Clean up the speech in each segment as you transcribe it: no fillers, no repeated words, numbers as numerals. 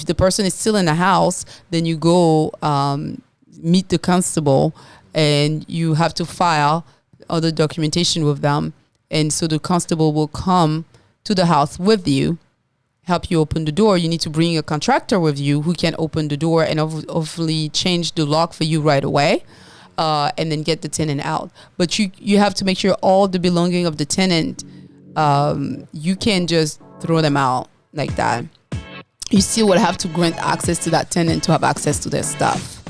if the person is still in the house, then you go meet the constable, and you have to file all the documentation with them. And so the constable will come to the house with you, help you open the door. You need to bring a contractor with you who can open the door and hopefully change the lock for you right away, and then get the tenant out. But you have to make sure all the belonging of the tenant, you can't just throw them out like that. You still will have to grant access to that tenant to have access to their stuff.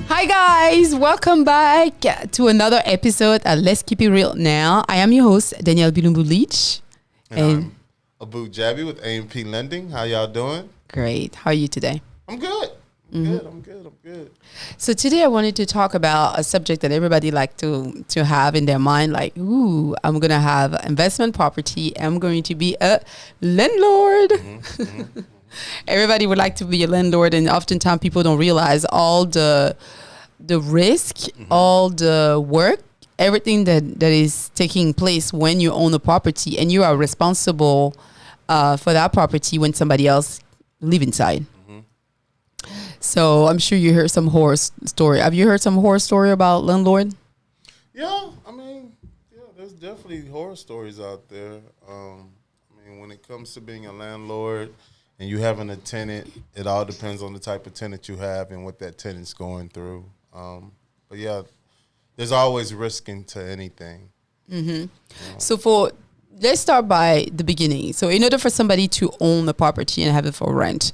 Hi guys, welcome back to another episode at Let's Keep It Real Now. I am your host, Danielle Bilumbu. And I'm Abu Jabi with A&P Lending. How y'all doing? Great. How are you today? I'm good. I'm good. So today I wanted to talk about a subject that everybody like to have in their mind, like, ooh, I'm going to have investment property. I'm going to be a landlord. Everybody would like to be a landlord, and oftentimes people don't realize all the risk, all the work, everything that is taking place when you own a property, and you are responsible for that property when somebody else live inside. So I'm sure you heard some horror story. Have you heard some horror story about landlord? Yeah, there's definitely horror stories out there. When it comes to being a landlord and you having a tenant, it all depends on the type of tenant you have and what that tenant's going through. But yeah, there's always risk into anything. So let's start by the beginning. So in order for somebody to own a property and have it for rent,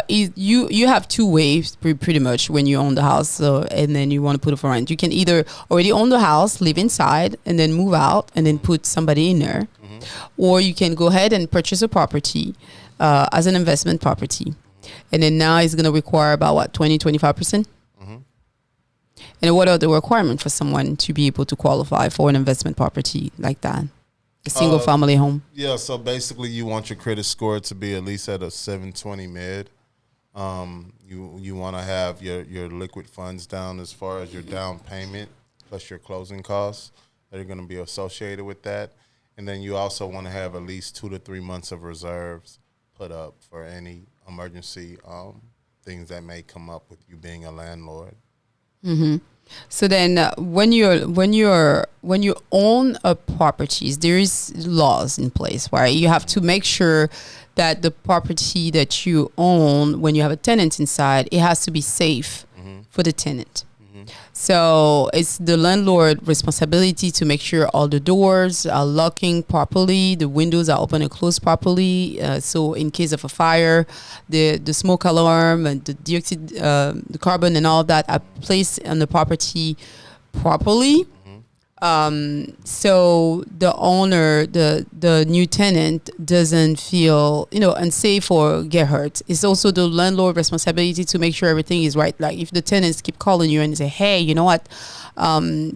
you have two ways pretty much when you own the house. So, and then you want to put it for rent. You can either already own the house, live inside, and then move out and then put somebody in there. Or you can go ahead and purchase a property as an investment property. And then now it's going to require about 20-25%. And what are the requirements for someone to be able to qualify for an investment property like that? A single family home? Yeah, so basically you want your credit score to be at least at a 720 mid. You want to have your liquid funds down as far as your down payment plus your closing costs that are going to be associated with that. And then you also want to have at least 2 to 3 months of reserves put up for any emergency things that may come up with you being a landlord. So then when you own a properties, there is laws in place, right? You have to make sure that the property that you own, when you have a tenant inside, it has to be safe for the tenant. So it's the landlord responsibility to make sure all the doors are locking properly, the windows are open and closed properly. So in case of a fire, the smoke alarm and the dioxide, the carbon and all that are placed on the property properly. So the owner, the new tenant doesn't feel, unsafe or get hurt. It's also the landlord responsibility to make sure everything is right. Like if the tenants keep calling you and say, hey, you know what,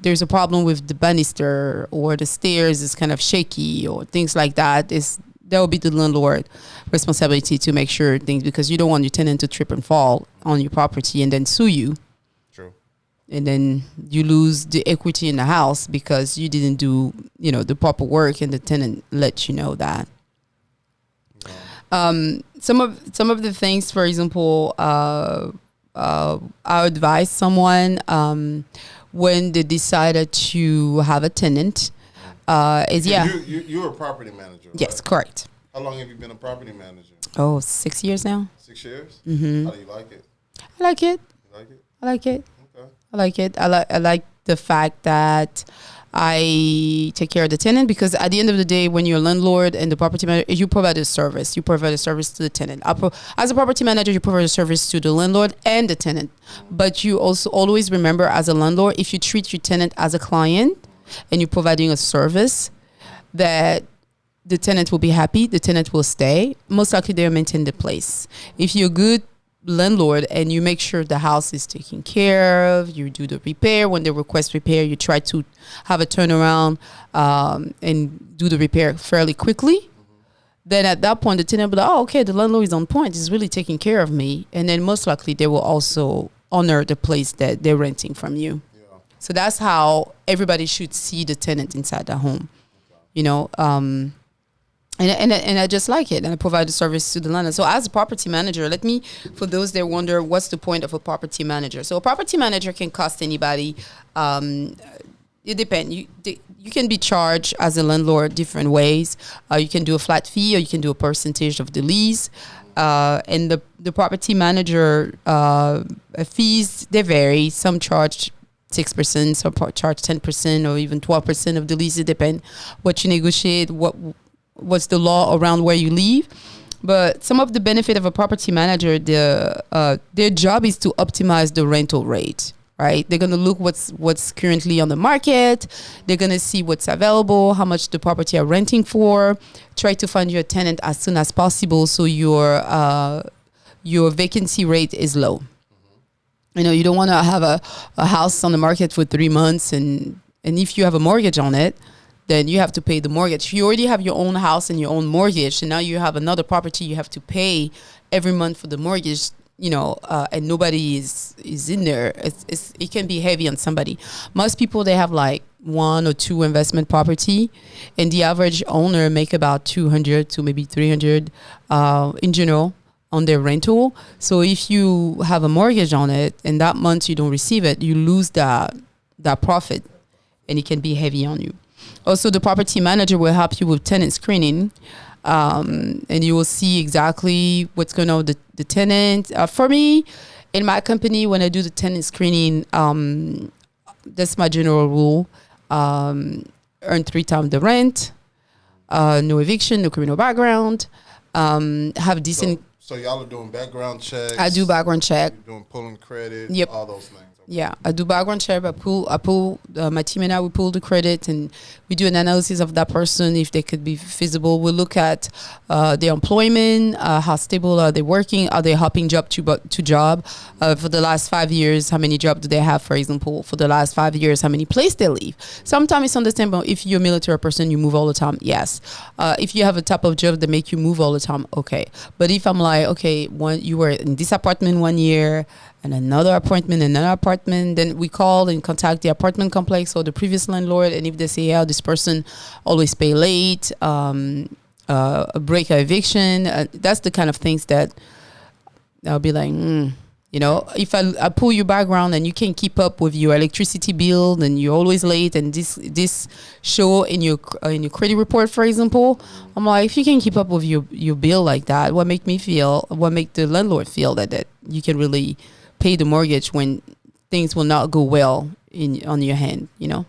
there's a problem with the banister or the stairs is kind of shaky or things like that, that will be the landlord responsibility to make sure things, because you don't want your tenant to trip and fall on your property and then sue you. And then you lose the equity in the house because you didn't do, the proper work, and the tenant let you know that. Some of the things, for example, I advise someone when they decided to have a tenant is You're a property manager. Yes, right? Correct. How long have you been a property manager? 6 years now. 6 years. How do you like it? I like it. You like it? I like it. Okay. I like it. I like the fact that I take care of the tenant, because at the end of the day, when you're a landlord and the property manager, you provide a service. You provide a service to the tenant. As a property manager, you provide a service to the landlord and the tenant. But you also always remember, as a landlord, if you treat your tenant as a client and you're providing a service, that the tenant will be happy, the tenant will stay. Most likely they'll maintain the place. If you're good landlord and you make sure the house is taken care of, you do the repair. When they request repair, you try to have a turnaround and do the repair fairly quickly. Then at that point, the tenant will be like, oh, okay, the landlord is on point. He's really taking care of me. And then most likely they will also honor the place that they're renting from you. Yeah. So that's how everybody should see the tenant inside the home. you know. And I just like it, and I provide the service to the landlord. So as a property manager, for those that wonder, what's the point of a property manager? So a property manager can cost anybody. It depends. You can be charged as a landlord different ways. You can do a flat fee, or you can do a percentage of the lease. And the property manager fees, they vary. Some charge 6%, some charge 10%, or even 12% of the lease. It depends what you negotiate, what's the law around where you live. But some of the benefit of a property manager, their job is to optimize the rental rate, right? They're going to look what's currently on the market. They're going to see what's available, how much the property are renting for, try to find your tenant as soon as possible so your vacancy rate is low. You know, you don't want to have a house on the market for 3 months, and if you have a mortgage on it, then you have to pay the mortgage. You already have your own house and your own mortgage, and now you have another property you have to pay every month for the mortgage, you know, and nobody is in there. It can be heavy on somebody. Most people, they have like 1 or 2 investment property, and the average owner make about 200 to maybe 300 in general on their rental. So if you have a mortgage on it and that month you don't receive it, you lose that profit, and it can be heavy on you. Also, the property manager will help you with tenant screening, and you will see exactly what's going on with the tenant. For me, in my company, when I do the tenant screening, that's my general rule. Earn 3 times the rent, no eviction, no criminal background, have decent... So y'all are doing background checks? I do background check. You're doing pulling credit, yep. All those things. Yeah, I do background check. I pull my team and I, we pull the credit, and we do an analysis of that person if they could be feasible. We look at their employment, how stable are they working, are they hopping job to job for the last 5 years, how many jobs do they have, for example, for the last 5 years, how many places they leave. Sometimes it's understandable. If you're a military person, you move all the time, yes. If you have a type of job that make you move all the time, okay. But if I'm like, okay, you were in this apartment 1 year, and another apartment, then we call and contact the apartment complex or the previous landlord, and if they say, yeah, this person always pay late, break a eviction, that's the kind of things that I'll be like, you know, if I pull your background and you can't keep up with your electricity bill and you're always late, and this show in your credit report, for example, I'm like, if you can keep up with your bill like that, what make the landlord feel that you can really pay the mortgage when things will not go well on your hand, you know?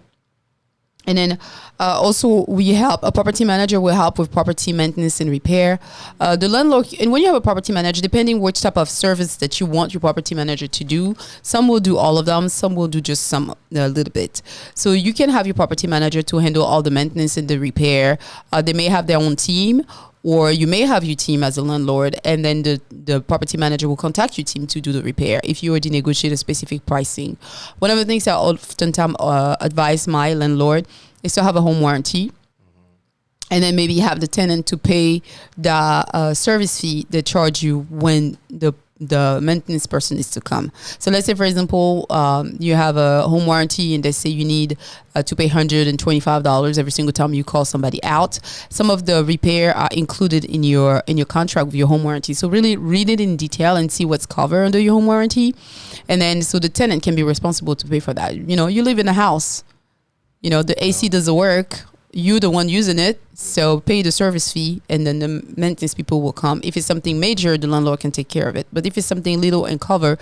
And then also a property manager will help with property maintenance and repair. The landlord, and when you have a property manager, depending which type of service that you want your property manager to do, some will do all of them, some will do just some, a little bit. So you can have your property manager to handle all the maintenance and the repair. They may have their own team, or you may have your team as a landlord, and then the property manager will contact your team to do the repair if you already negotiate a specific pricing. One of the things I oftentimes advise my landlord is to have a home warranty, and then maybe have the tenant to pay the service fee they charge you when the maintenance person is to come. So let's say, for example, you have a home warranty and they say you need to pay $125 every single time you call somebody out. Some of the repair are included in your contract with your home warranty. So really read it in detail and see what's covered under your home warranty. And then so the tenant can be responsible to pay for that. You know, you live in a house, you know, the AC doesn't work. You're the one using it, so pay the service fee, and then the maintenance people will come. If it's something major, the landlord can take care of it. But if it's something little and cover,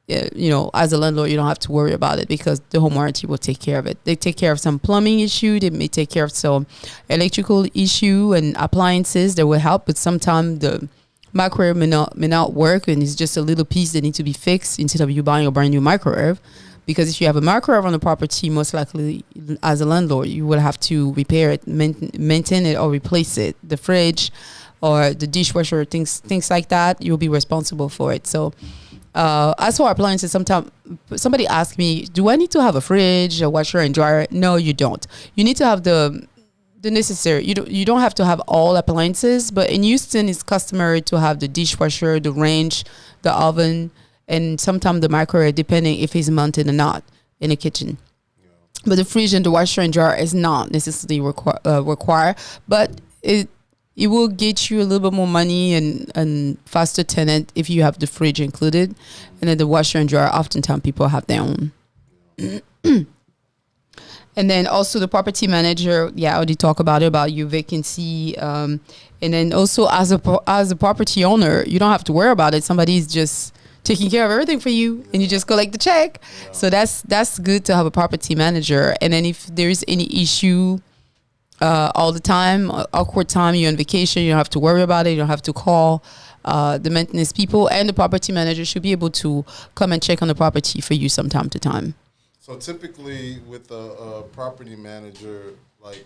you know, as a landlord, you don't have to worry about it because the home warranty will take care of it. They take care of some plumbing issue. They may take care of some electrical issue and appliances that will help. But sometimes the microwave may not work, and it's just a little piece that needs to be fixed instead of you buying a brand new microwave. Because if you have a microwave on the property, most likely as a landlord, you will have to repair it, maintain it, or replace it. The fridge or the dishwasher, things like that, you'll be responsible for it. So as for appliances, sometimes somebody asks me, do I need to have a fridge, a washer and dryer? No, you don't. You need to have the necessary. You don't have to have all appliances, but in Houston, it's customary to have the dishwasher, the range, the oven, and sometimes the microwave, depending if it's mounted or not in the kitchen. But the fridge and the washer and dryer is not necessarily required, but it will get you a little bit more money and faster tenant if you have the fridge included. And then the washer and dryer, oftentimes people have their own. And then also the property manager, I already talked about your vacancy. And then also as a property owner, you don't have to worry about it. Somebody's just taking care of everything for you, and you just collect the check. Yeah. So that's good to have a property manager. And then if there is any issue all the time, awkward time, you're on vacation, you don't have to worry about it. You don't have to call the maintenance people, and the property manager should be able to come and check on the property for you from time to time. So typically with a property manager, like,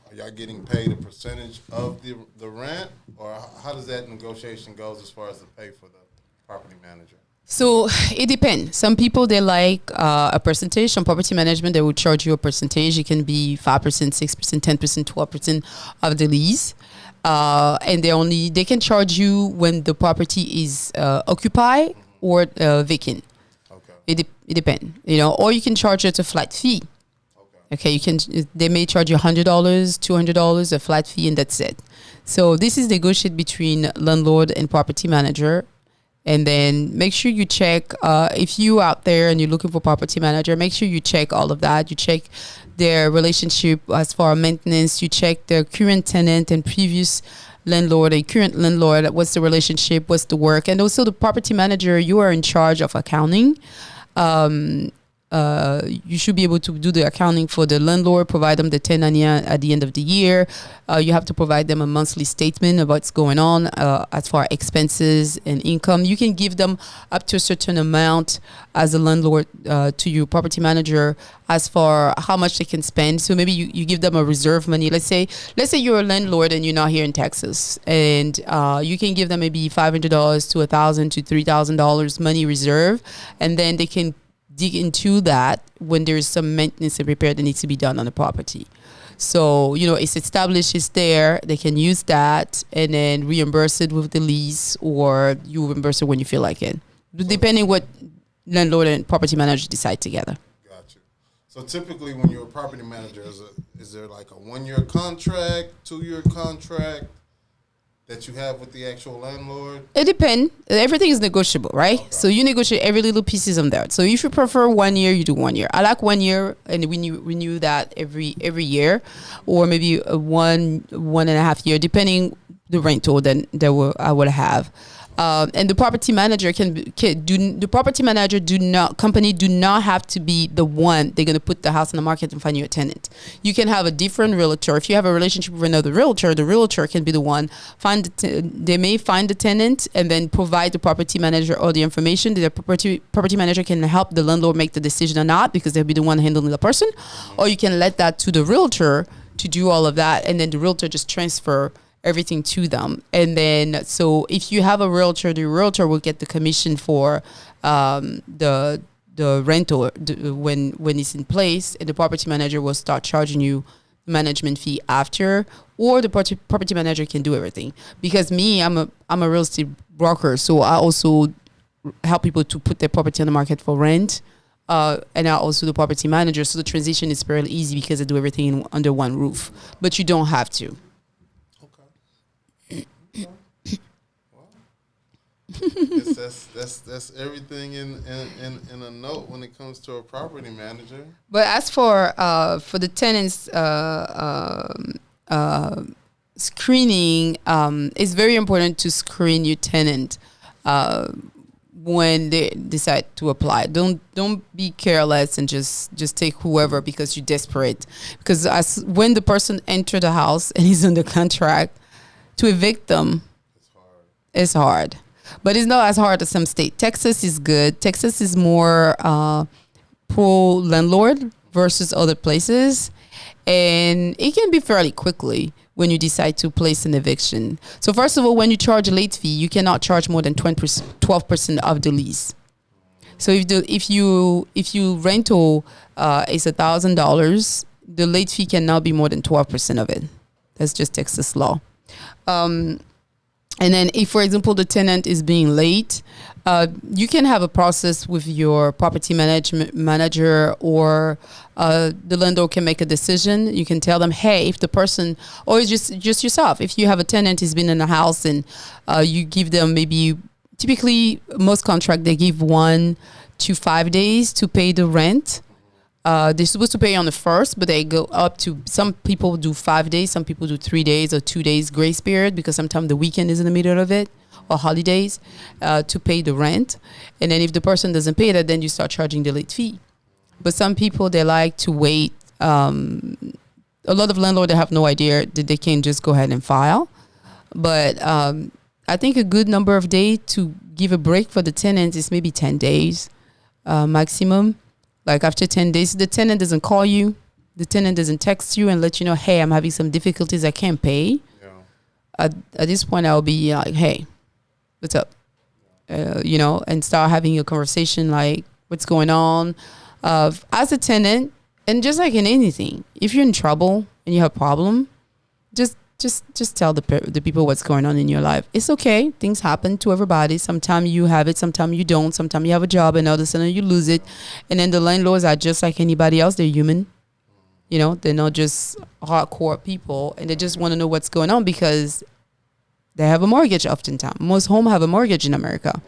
are y'all getting paid a percentage of the rent, or how does that negotiation goes as far as the pay for the property manager? So it depends. Some people, they like a percentage. Some property management, they will charge you a percentage. It can be 5%, 6%, 10%, 12% of the lease. And they can charge you when the property is occupied or vacant. Okay. It depends, or you can charge it a flat fee. Okay, they may charge you $100, $200, a flat fee, and that's it. So this is negotiated between landlord and property manager. And then make sure you check, if you out there and you're looking for property manager, make sure you check all of that. You check their relationship as far as maintenance. You check their current tenant and previous landlord and current landlord. What's the relationship? What's the work? And also the property manager, you are in charge of accounting. You should be able to do the accounting for the landlord, provide them the 1099 at the end of the year. You have to provide them a monthly statement of what's going on as far as expenses and income. You can give them up to a certain amount as a landlord to your property manager as far how much they can spend. So maybe you give them a reserve money. Let's say you're a landlord and you're not here in Texas, and you can give them maybe $500 to $1,000 to $3,000 money reserve, and then they can dig into that when there's some maintenance and repair that needs to be done on the property. So, it's established, it's there, they can use that and then reimburse it with the lease, or you reimburse it when you feel like it, depending what landlord and property manager decide together. Gotcha. So typically when you're a property manager, is there like a 1-year contract, 2-year contract that you have with the actual landlord? It depends. Everything is negotiable, right? Okay. So you negotiate every little pieces on that. So if you prefer 1 year, you do 1 year. I like 1 year, and we renew that every year, or maybe a 1.5 year, depending the rental that I would have. And the property manager company do not have to be the one they're going to put the house in the market and find you a tenant. You can have a different realtor. If you have a relationship with another realtor, the realtor can be the one they may find the tenant and then provide the property manager all the information. The property manager can help the landlord make the decision or not, because they'll be the one handling the person. Or you can let that to the realtor to do all of that, and then the realtor just transfer everything to them. And then, so if you have a realtor, the realtor will get the commission for the rental when it's in place, and the property manager will start charging you management fee after, or the property manager can do everything. Because I'm a real estate broker, so I also help people to put their property on the market for rent. And I also the property manager, so the transition is fairly easy because I do everything under one roof. But you don't have to. That's everything in a note when it comes to a property manager. But as for the tenants screening, it's very important to screen your tenant when they decide to apply. Don't be careless and just take whoever because you're desperate. Because when the person enter the house and he's under contract, to evict them, it's hard. But it's not as hard as some state. Texas is good. Texas is more pro-landlord versus other places. And it can be fairly quickly when you decide to place an eviction. So first of all, when you charge a late fee, you cannot charge more than 12% of the lease. So if you rental is $1,000, the late fee cannot be more than 12% of it. That's just Texas law. And then if, for example, the tenant is being late, you can have a process with your property management manager, or the landlord can make a decision. You can tell them, hey, if the person, or it's just yourself, if you have a tenant who's been in the house and you give them maybe, typically most contract, they give 1 to 5 days to pay the rent. They're supposed to pay on the first, but they go up to, some people do 5 days, some people do 3 days or 2 days grace period, because sometimes the weekend is in the middle of it, or holidays, to pay the rent. And then if the person doesn't pay that, then you start charging the late fee. But some people, they like to wait. A lot of landlords, they have no idea that they can just go ahead and file. But I think a good number of days to give a break for the tenants is maybe 10 days maximum. Like after 10 days, the tenant doesn't call you, the tenant doesn't text you and let you know, hey, I'm having some difficulties, I can't pay. Yeah. At this point, I'll be like, hey, what's up? And start having a conversation like, what's going on? As a tenant, and just like in anything, if you're in trouble and you have a problem, just tell the people what's going on in your life. It's okay. Things happen to everybody. Sometimes you have it, sometimes you don't. Sometimes you have a job and all of a sudden you lose it. And then the landlords are just like anybody else. They're human. They're not just hardcore people, and they just want to know what's going on because they have a mortgage oftentimes. Most homes have a mortgage in America.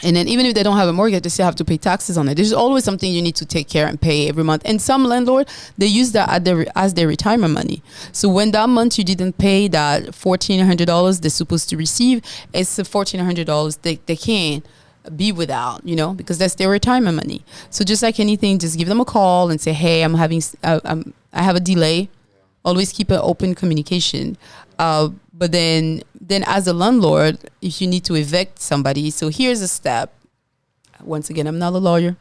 And then even if they don't have a mortgage, they still have to pay taxes on it. There's always something you need to take care and pay every month. And some landlord, they use that as their retirement money. So when that month you didn't pay that $1,400 they're supposed to receive, it's the $1,400 they can't be without, because that's their retirement money. So just like anything, just give them a call and say, hey, I have a delay. Always keep an open communication. But then as a landlord, if you need to evict somebody, so here's a step. Once again, I'm not a lawyer.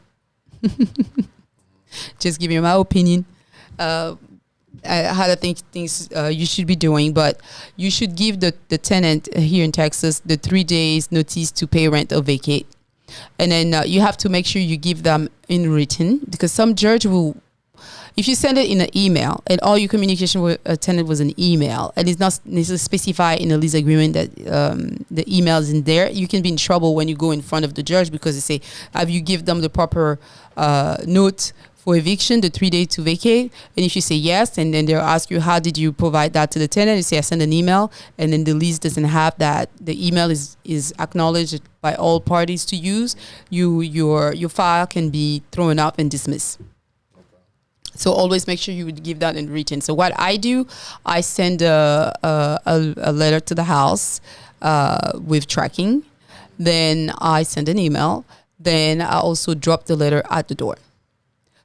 Just giving you my opinion. How I think things you should be doing, but you should give the tenant here in Texas the 3 days notice to pay rent or vacate. And then you have to make sure you give them in written, because some judge will, if you send it in an email and all your communication with a tenant was an email and it's not necessarily specified in a lease agreement that the email is in there, you can be in trouble when you go in front of the judge, because they say, have you give them the proper note for eviction, the 3 days to vacate? And if you say yes, and then they'll ask you, how did you provide that to the tenant? You say, I sent an email, and then the lease doesn't have that. The email is acknowledged by all parties to use. Your file can be thrown up and dismissed. So always make sure you would give that in written. So what I do, I send a letter to the house with tracking. Then I send an email. Then I also drop the letter at the door.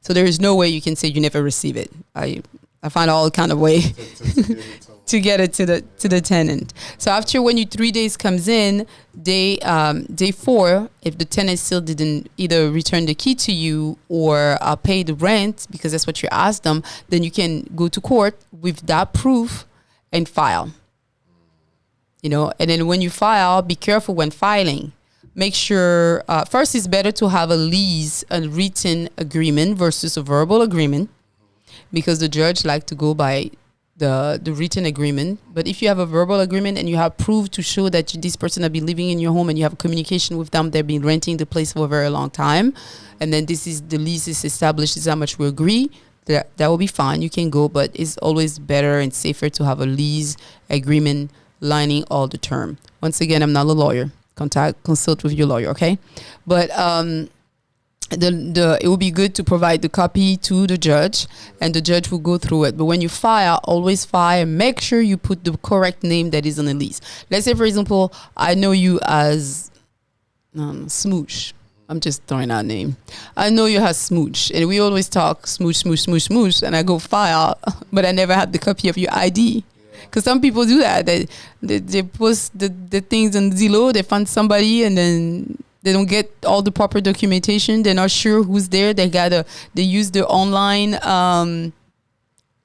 So there is no way you can say you never receive it. I find all kind of way to get it to the tenant. So after, when your 3 days comes in, day 4, if the tenant still didn't either return the key to you or pay the rent, because that's what you asked them, then you can go to court with that proof and file. And then when you file, be careful when filing. Make sure, first, it's better to have a written agreement versus a verbal agreement, because the judge like to go by the written agreement. But if you have a verbal agreement and you have proof to show that this person has been living in your home and you have a communication with them, they've been renting the place for a very long time, and then the lease is established, this is how much we agree, that will be fine. You can go, but it's always better and safer to have a lease agreement lining all the term. Once again, I'm not a lawyer. Consult with your lawyer, okay? But it would be good to provide the copy to the judge, and the judge will go through it. But when you file, always file. Make sure you put the correct name that is on the lease. Let's say, for example, I know you as Smooch. I'm just throwing out a name. I know you as Smooch, and we always talk Smooch, Smooch, Smooch, Smooch, and I go file, but I never had the copy of your ID. Because some people do that. They post the things on Zillow. They find somebody and then they don't get all the proper documentation. They're not sure who's there. They use the online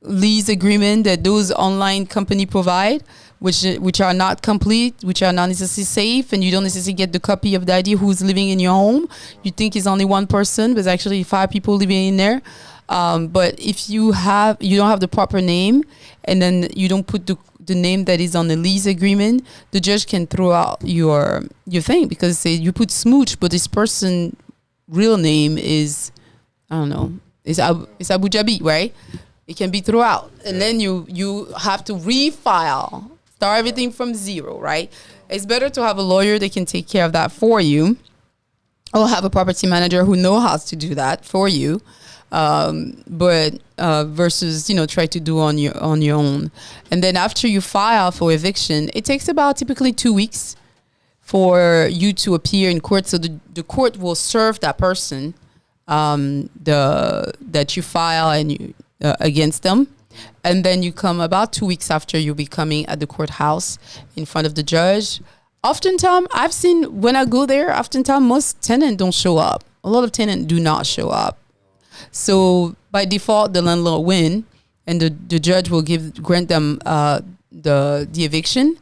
lease agreement that those online company provide, which are not complete, which are not necessarily safe, and you don't necessarily get the copy of the ID who's living in your home. You think it's only one person, but it's actually 5 people living in there. But if you don't have the proper name, and then you don't put the name that is on the lease agreement, the judge can throw out your thing because say you put Smooch, but this person real name is, I don't know, it's Abu Jabi, right? It can be thrown out, and then you have to refile, start everything from zero, right? It's better to have a lawyer that can take care of that for you, or have a property manager who knows how to do that for you. But versus try to do on your own. And then after you file for eviction, it takes about typically 2 weeks for you to appear in court. So the court will serve that person that you file and you against them, and then you come about 2 weeks after you'll be coming at the courthouse in front of the judge. Oftentimes, I've seen when I go there, oftentimes most tenants don't show up. A lot of tenants do not show up. So by default, the landlord win, and the judge will grant them the eviction,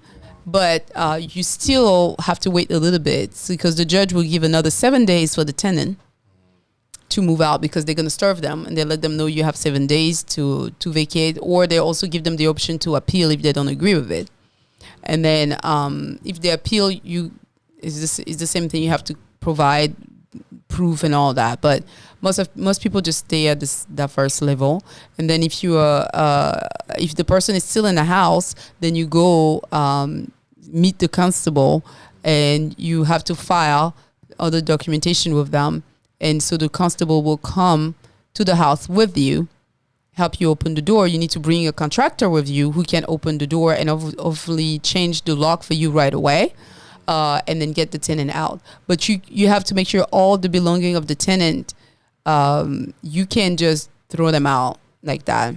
but you still have to wait a little bit because the judge will give another 7 days for the tenant to move out because they're going to serve them, and they let them know you have 7 days to vacate, or they also give them the option to appeal if they don't agree with it. And then if they appeal, it's the same thing. You have to provide proof and all that, but most people just stay at that first level. And then if if the person is still in the house, then you go meet the constable, and you have to file other documentation with them. And so the constable will come to the house with you, help you open the door. You need to bring a contractor with you who can open the door and hopefully change the lock for you right away. And then get the tenant out. But you have to make sure all the belonging of the tenant, you can't just throw them out like that.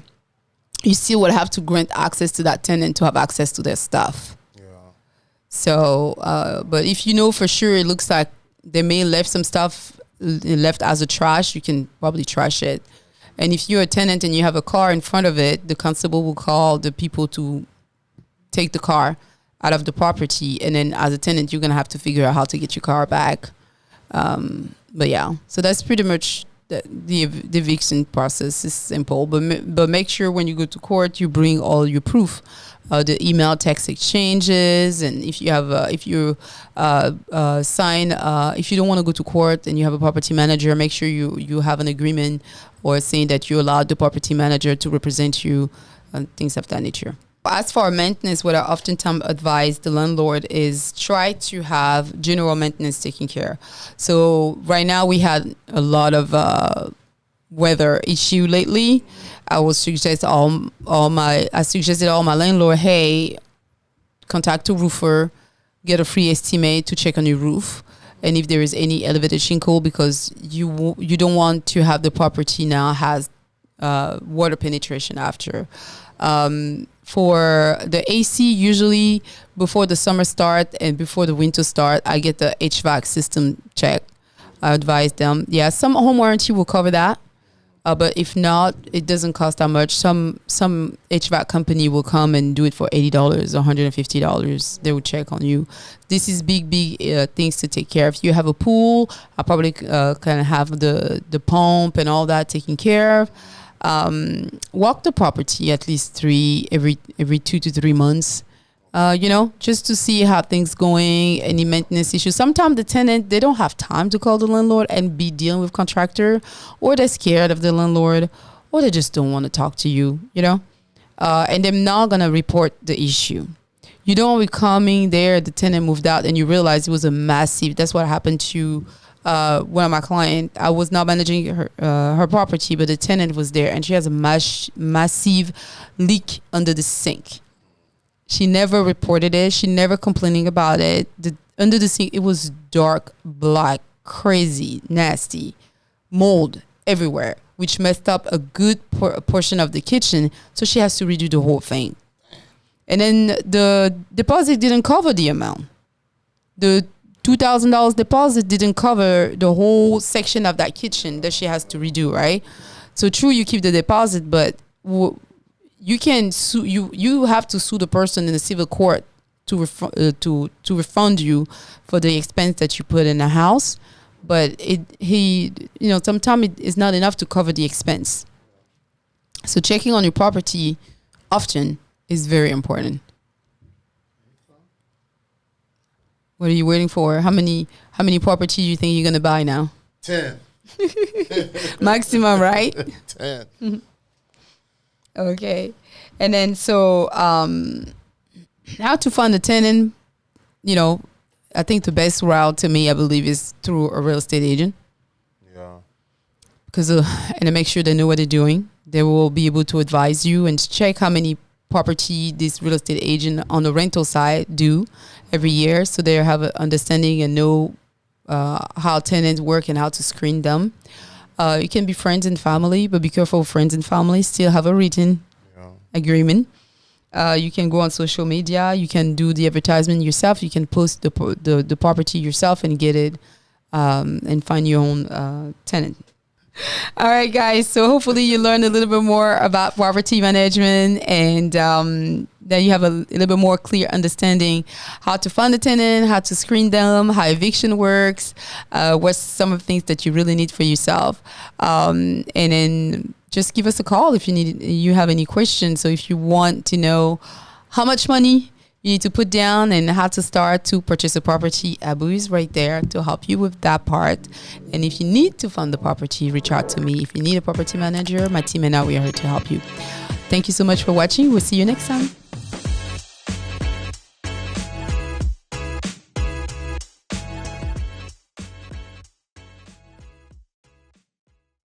You still would have to grant access to that tenant to have access to their stuff. Yeah. So, but if you know for sure it looks like they may left some stuff left as a trash, you can probably trash it. And if you're a tenant and you have a car in front of it, the constable will call the people to take the car out of the property, and then as a tenant you're gonna have to figure out how to get your car back. But yeah, so that's pretty much the eviction process is simple, but make sure when you go to court you bring all your proof, the email text exchanges, and if you have if you sign if you don't want to go to court and you have a property manager, make sure you have an agreement or saying that you allowed the property manager to represent you and things of that nature. As for maintenance, what I oftentimes advise the landlord is try to have general maintenance taken care. So right now we had a lot of weather issue lately. I would suggest all my landlord, hey, contact a roofer, get a free estimate to check on your roof, and if there is any elevated shingle, because you don't want to have the property now has water penetration after. For the AC, usually before the summer start and before the winter start, I get the HVAC system checked. I advise them. Yeah, some home warranty will cover that. But if not, it doesn't cost that much. Some HVAC company will come and do it for $80 or $150. They will check on you. This is big things to take care of. If you have a pool, I probably can have the pump and all that taken care of. Walk the property at least every 2 to 3 months, just to see how things going, any maintenance issues. Sometimes the tenant, they don't have time to call the landlord and be dealing with contractor, or they're scared of the landlord, or they just don't want to talk to you, and they're not going to report the issue. You don't be coming there, the tenant moved out, and you realize it was a massive, that's what happened to one of my clients. I was not managing her property, but the tenant was there, and she has a massive leak under the sink. She never reported it. She never complaining about it. Under the sink, it was dark, black, crazy, nasty, mold everywhere, which messed up a good portion of the kitchen. So she has to redo the whole thing. And then the deposit didn't cover the amount. The $2,000 deposit didn't cover the whole section of that kitchen that she has to redo, right? So true, you keep the deposit, but you can sue. You have to sue the person in the civil court to refund you for the expense that you put in the house. But sometimes it is not enough to cover the expense. So checking on your property often is very important. What are you waiting for? How many properties you think you're gonna buy now? 10. Maximum, right? 10. Okay. And then so how to find a tenant, you know, I think the best route to me, I believe, is through a real estate agent. Yeah. Because and to make sure they know what they're doing. They will be able to advise you and check how many property this real estate agent on the rental side do every year, so they have an understanding and know how tenants work and how to screen them. You can be friends and family, but be careful. Friends and family still have a written agreement. You can go on social media. You can do the advertisement yourself. You can post the property yourself and get it and find your own tenant. All right, guys. So hopefully you learned a little bit more about property management, and that you have a little bit more clear understanding how to find a tenant, how to screen them, how eviction works, what's some of the things that you really need for yourself. And then just give us a call if you have any questions. So if you want to know how much money you need to put down and how to start to purchase a property, Abu is right there to help you with that part. And if you need to fund the property, reach out to me. If you need a property manager, my team and I, we are here to help you. Thank you so much for watching. We'll see you next time.